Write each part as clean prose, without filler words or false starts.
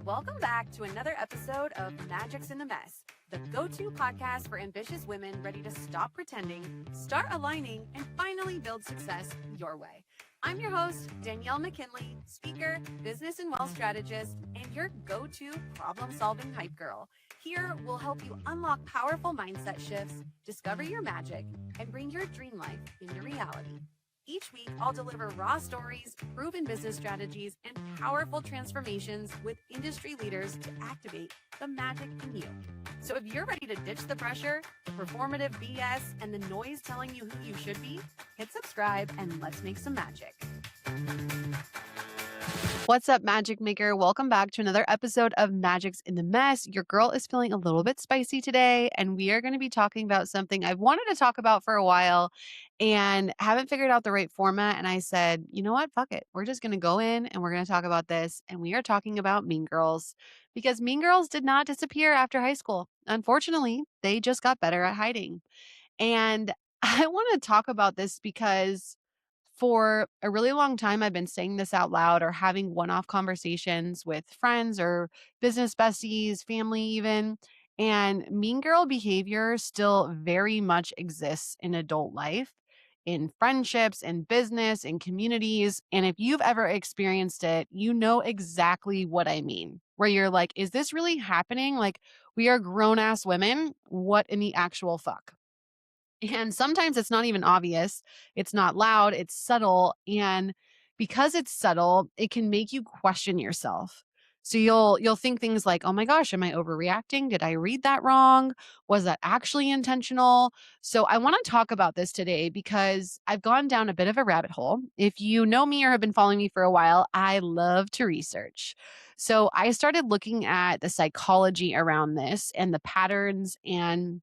Welcome back to another episode of Magic's in the Mess, the go-to podcast for ambitious women ready to stop pretending, start aligning, and finally build success your way. I'm your host, Danielle McKinley, speaker, business and wealth strategist, and your go-to problem-solving hype girl. Here, we'll help you unlock powerful mindset shifts, discover your magic, and bring your dream life into reality. Each week, I'll deliver raw stories, proven business strategies, and powerful transformations with industry leaders to activate the magic in you. So if you're ready to ditch the pressure, the performative BS, and the noise telling you who you should be, hit subscribe and let's make some magic. What's up, Magic Maker? Welcome back to another episode of Magic's in the Mess. Your girl is feeling a little bit spicy today, and we are going to be talking about something I've wanted to talk about for a while and haven't figured out the right format. And I said, you know what? Fuck it. We're just going to go in and we're going to talk about this. And we are talking about Mean Girls because Mean Girls did not disappear after high school. Unfortunately, they just got better at hiding. And I want to talk about this because for a really long time, I've been saying this out loud or having one-off conversations with friends or business besties, family even. And mean girl behavior still very much exists in adult life, in friendships, in business, in communities. And if you've ever experienced it, you know exactly what I mean. Where you're like, is this really happening? Like, we are grown ass women. What in the actual fuck? And sometimes it's not even obvious. It's not loud, it's subtle. And because it's subtle, it can make you question yourself. So you'll think things like, "Oh my gosh, am I overreacting? Did I read that wrong? Was that actually intentional?" So I want to talk about this today because I've gone down a bit of a rabbit hole. If you know me or have been following me for a while, I love to research. So I started looking at the psychology around this and the patterns, and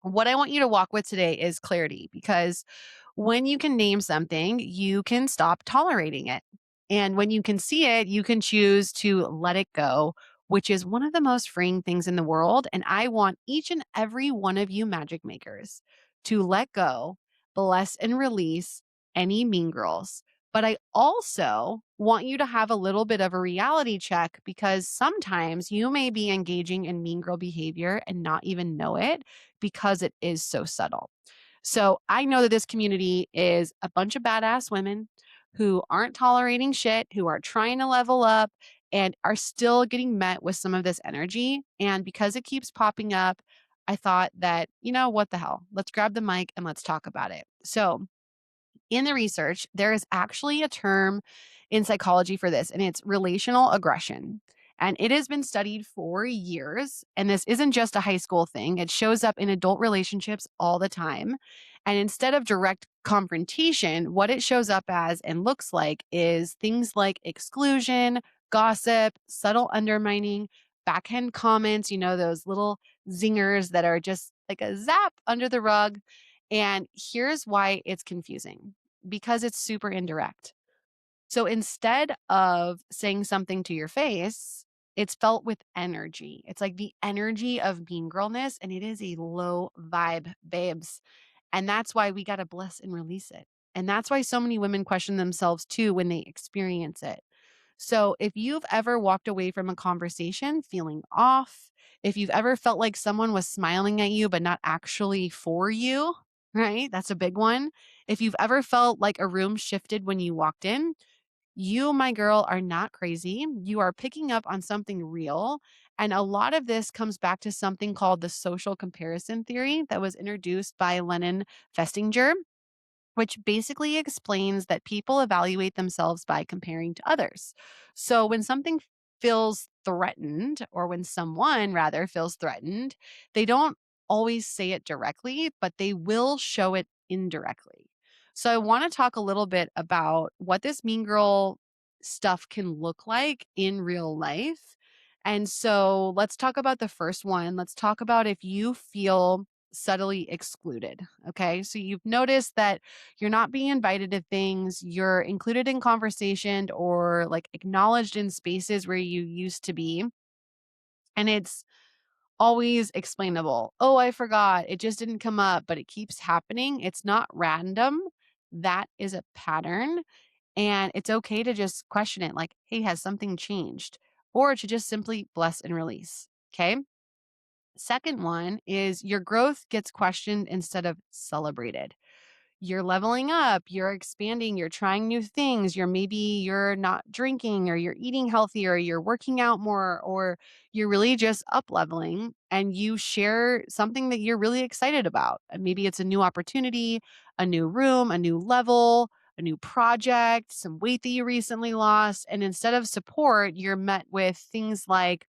what I want you to walk with today is clarity, because when you can name something, you can stop tolerating it. And when you can see it, you can choose to let it go, which is one of the most freeing things in the world. And I want each and every one of you magic makers to let go, bless, and release any mean girls. But I also want you to have a little bit of a reality check, because sometimes you may be engaging in mean girl behavior and not even know it because it is so subtle. So I know that this community is a bunch of badass women who aren't tolerating shit, who are trying to level up and are still getting met with some of this energy. And because it keeps popping up, I thought that, what the hell? Let's grab the mic and let's talk about it. So in the research, there is actually a term in psychology for this, and it's relational aggression. And it has been studied for years. And this isn't just a high school thing, it shows up in adult relationships all the time. And instead of direct confrontation, what it shows up as and looks like is things like exclusion, gossip, subtle undermining, backhand comments, those little zingers that are just like a zap under the rug. And here's why it's confusing, because it's super indirect. So instead of saying something to your face, it's felt with energy. It's like the energy of mean girlness, and it is a low vibe, babes. And that's why we got to bless and release it. And that's why so many women question themselves too when they experience it. So if you've ever walked away from a conversation feeling off, if you've ever felt like someone was smiling at you but not actually for you, right? That's a big one. If you've ever felt like a room shifted when you walked in, you, my girl, are not crazy. You are picking up on something real. And a lot of this comes back to something called the social comparison theory that was introduced by Lenin Festinger, which basically explains that people evaluate themselves by comparing to others. So when something feels threatened, or when someone rather feels threatened, they don't always say it directly, but they will show it indirectly. So I want to talk a little bit about what this mean girl stuff can look like in real life. And so let's talk about the first one. Let's talk about if you feel subtly excluded. Okay. So you've noticed that you're not being invited to things, you're included in conversation or like acknowledged in spaces where you used to be. And it's always explainable. Oh, I forgot. It just didn't come up, but it keeps happening. It's not random. That is a pattern. And it's okay to just question it like, hey, has something changed? or to just simply bless and release. Okay. Second one is your growth gets questioned instead of celebrated. You're leveling up, you're expanding, you're trying new things. You're not drinking, or you're eating healthier, you're working out more, or you're really just up leveling, and you share something that you're really excited about. And maybe it's a new opportunity, a new room, a new level, a new project, some weight that you recently lost. And instead of support, you're met with things like,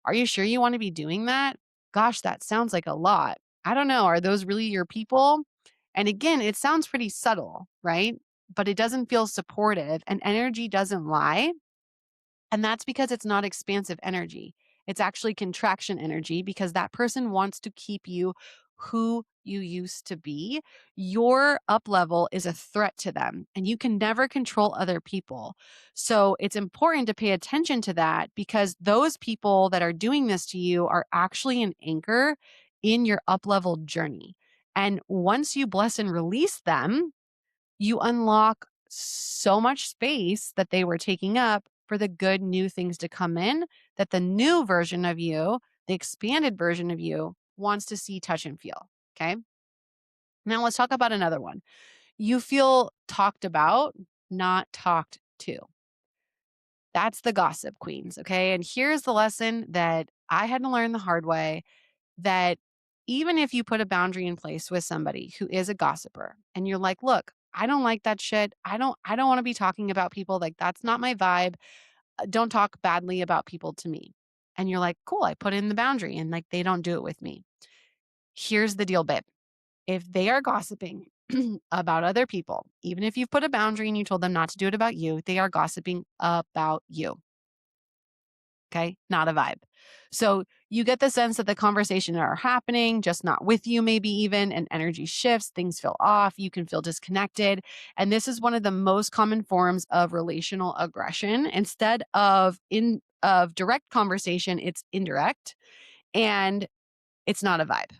"Are you sure you want to be doing that? Gosh, that sounds like a lot. I don't know. Are those really your people?" And again, it sounds pretty subtle, right? But it doesn't feel supportive, and energy doesn't lie. And that's because it's not expansive energy. It's actually contraction energy, because that person wants to keep you who you used to be. Your up level is a threat to them, and you can never control other people. So it's important to pay attention to that, because those people that are doing this to you are actually an anchor in your up level journey. And once you bless and release them, you unlock so much space that they were taking up for the good new things to come in, that the new version of you, the expanded version of you, wants to see, touch, and feel. Okay. Now let's talk about another one. You feel talked about, not talked to. That's the gossip queens. Okay. And here's the lesson that I had to learn the hard way, that even if you put a boundary in place with somebody who is a gossiper, and you're like, "Look, I don't like that shit. I don't want to be talking about people. Like, that's not my vibe. Don't talk badly about people to me." And you're like, "Cool, I put in the boundary, and like they don't do it with me." Here's the deal, babe. If they are gossiping about other people, even if you've put a boundary and you told them not to do it about you, they are gossiping about you. Okay. Not a vibe. So you get the sense that the conversations are happening, just not with you, maybe even, and energy shifts, things feel off, you can feel disconnected. And this is one of the most common forms of relational aggression. Instead of direct conversation, it's indirect, and it's not a vibe.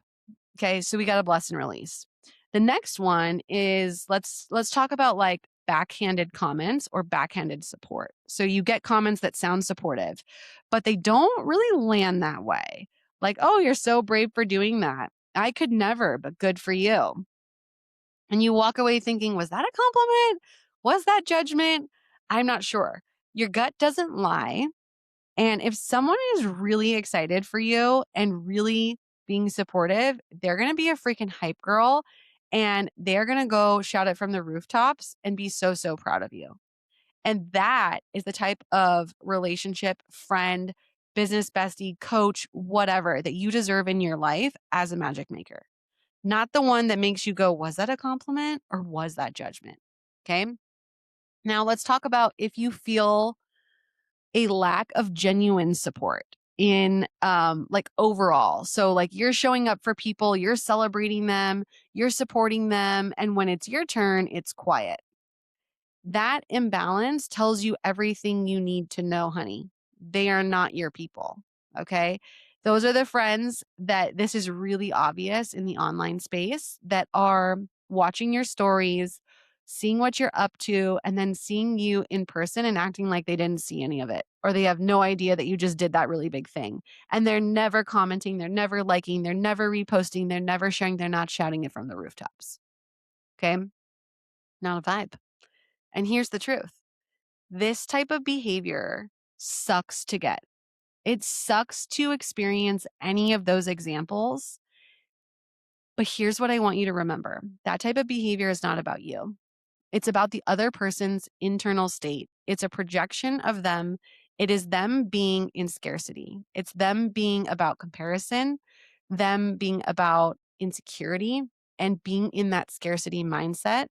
Okay, so we got to bless and release. The next one is, let's talk about like backhanded comments or backhanded support. So you get comments that sound supportive, but they don't really land that way. Like, "Oh, you're so brave for doing that. I could never, but good for you." And you walk away thinking, "Was that a compliment? Was that judgment? I'm not sure." Your gut doesn't lie, and if someone is really excited for you and really being supportive, they're going to be a freaking hype girl, and they're going to go shout it from the rooftops and be so, so proud of you. And that is the type of relationship, friend, business bestie, coach, whatever, that you deserve in your life as a magic maker. Not the one that makes you go, "Was that a compliment or was that judgment?" Okay. Now let's talk about if you feel a lack of genuine support in like overall. So like you're showing up for people, you're celebrating them, you're supporting them, and when it's your turn, it's quiet. That imbalance tells you everything you need to know, honey. They are not your people. Okay. Those are the friends that this is really obvious in the online space, that are watching your stories, seeing what you're up to, and then seeing you in person and acting like they didn't see any of it, or they have no idea that you just did that really big thing. And they're never commenting, they're never liking, they're never reposting, they're never sharing, they're not shouting it from the rooftops. Okay. Not a vibe. And here's the truth: this type of behavior sucks to get. It sucks to experience any of those examples. But here's what I want you to remember: that type of behavior is not about you. It's about the other person's internal state. It's a projection of them. It is them being in scarcity. It's them being about comparison, them being about insecurity, and being in that scarcity mindset.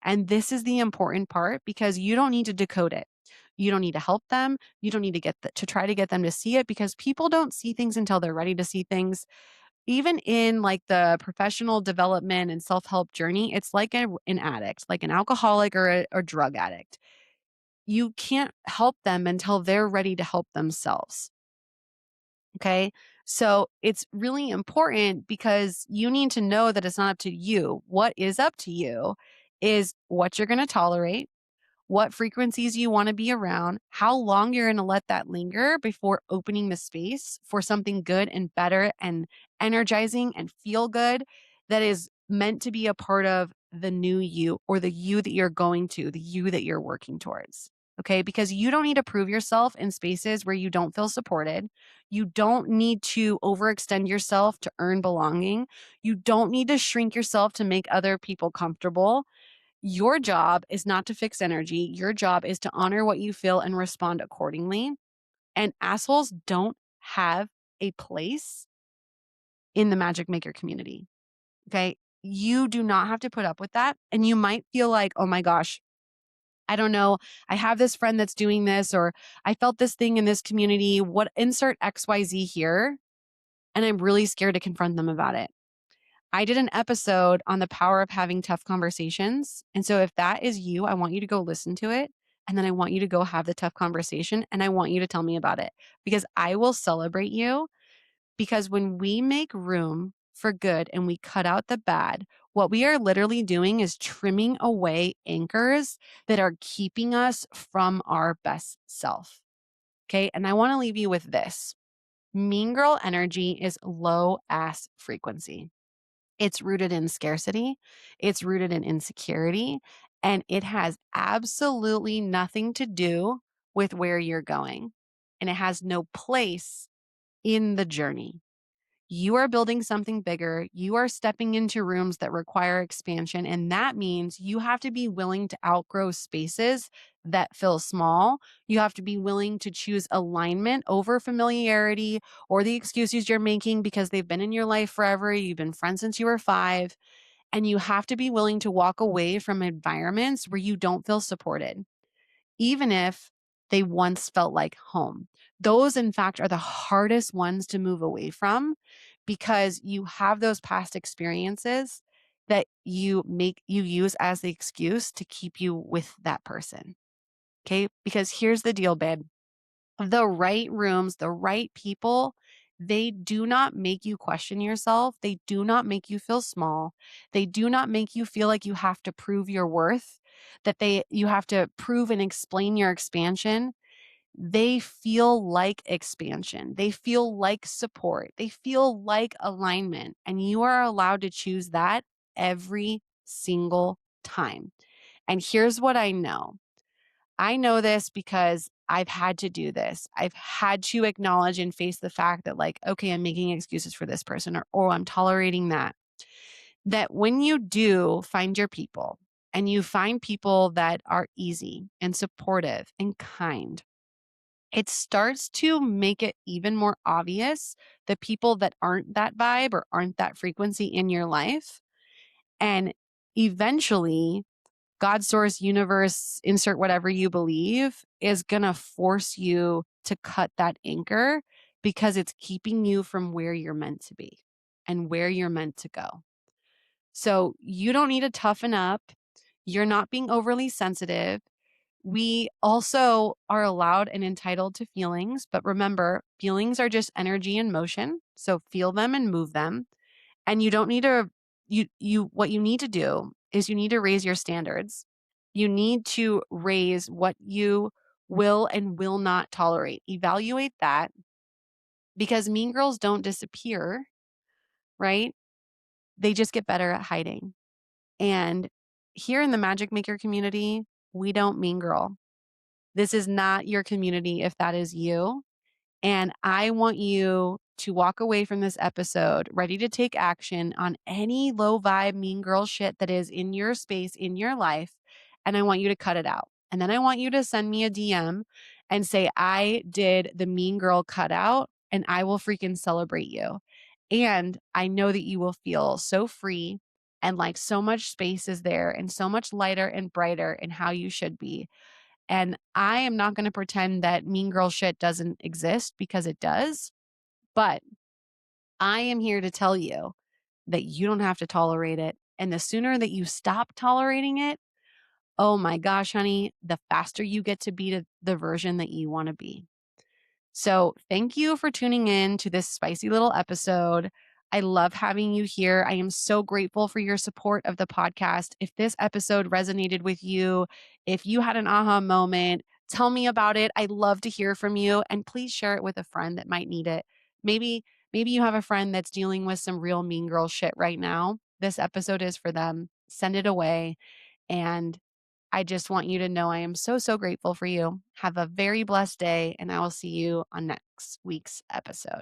And this is the important part, because you don't need to decode it. You don't need to help them. You don't need to to try to get them to see it, because people don't see things until they're ready to see things. Even in like the professional development and self-help journey, it's like an addict, like an alcoholic or a drug addict. You can't help them until they're ready to help themselves. Okay. So it's really important, because you need to know that it's not up to you. What is up to you is what you're going to tolerate, what frequencies you want to be around, how long you're going to let that linger before opening the space for something good and better and energizing and feel good that is meant to be a part of the new you or the you that you're going to, the you that you're working towards. Okay. Because you don't need to prove yourself in spaces where you don't feel supported. You don't need to overextend yourself to earn belonging. You don't need to shrink yourself to make other people comfortable. Your job is not to fix energy. Your job is to honor what you feel and respond accordingly. And assholes don't have a place in the magic maker community. Okay. You do not have to put up with that. And you might feel like, oh my gosh, I don't know. I have this friend that's doing this, or I felt this thing in this community. What insert XYZ here? And I'm really scared to confront them about it. I did an episode on the power of having tough conversations. And so if that is you, I want you to go listen to it. And then I want you to go have the tough conversation. And I want you to tell me about it because I will celebrate you. Because when we make room for good and we cut out the bad, what we are literally doing is trimming away anchors that are keeping us from our best self. Okay. And I want to leave you with this: mean girl energy is low ass frequency. It's rooted in scarcity, it's rooted in insecurity, and it has absolutely nothing to do with where you're going. And it has no place in the journey. You are building something bigger. You are stepping into rooms that require expansion. And that means you have to be willing to outgrow spaces that feel small. You have to be willing to choose alignment over familiarity or the excuses you're making because they've been in your life forever. You've been friends since you were 5. And you have to be willing to walk away from environments where you don't feel supported, even if they once felt like home. Those, in fact, are the hardest ones to move away from because you have those past experiences that you use as the excuse to keep you with that person. Okay. Because here's the deal, babe: the right rooms, the right people, they do not make you question yourself. They do not make you feel small. They do not make you feel like you have to prove your worth, that you have to prove and explain your expansion. They feel like expansion. They feel like support. They feel like alignment. And you are allowed to choose that every single time. And here's what I know: I know this because I've had to do this. I've had to acknowledge and face the fact that, like, okay, I'm making excuses for this person, or oh, I'm tolerating that. That when you do find your people and you find people that are easy and supportive and kind, it starts to make it even more obvious the people that aren't that vibe or aren't that frequency in your life. And eventually, God, source, universe, insert whatever you believe, is going to force you to cut that anchor because it's keeping you from where you're meant to be and where you're meant to go. So you don't need to toughen up. You're not being overly sensitive. We also are allowed and entitled to feelings, but remember, feelings are just energy in motion. So feel them and move them. And you don't need to, what you need to do is you need to raise your standards. You need to raise what you will and will not tolerate. Evaluate that, because mean girls don't disappear, right? They just get better at hiding. And here in the Magic Maker community, we don't mean girl. This is not your community if that is you. And I want you to walk away from this episode ready to take action on any low vibe, mean girl shit that is in your space, in your life. And I want you to cut it out. And then I want you to send me a DM and say, I did the mean girl cutout, and I will freaking celebrate you. And I know that you will feel so free and like so much space is there and so much lighter and brighter in how you should be. And I am not going to pretend that mean girl shit doesn't exist, because it does. But I am here to tell you that you don't have to tolerate it. And the sooner that you stop tolerating it, oh my gosh, honey, the faster you get to be the version that you want to be. So thank you for tuning in to this spicy little episode. I love having you here. I am so grateful for your support of the podcast. If this episode resonated with you, if you had an aha moment, tell me about it. I'd love to hear from you, and please share it with a friend that might need it. Maybe maybe you have a friend that's dealing with some real mean girl shit right now. This episode is for them. Send it away, and I just want you to know I am so, so grateful for you. Have a very blessed day, and I will see you on next week's episode.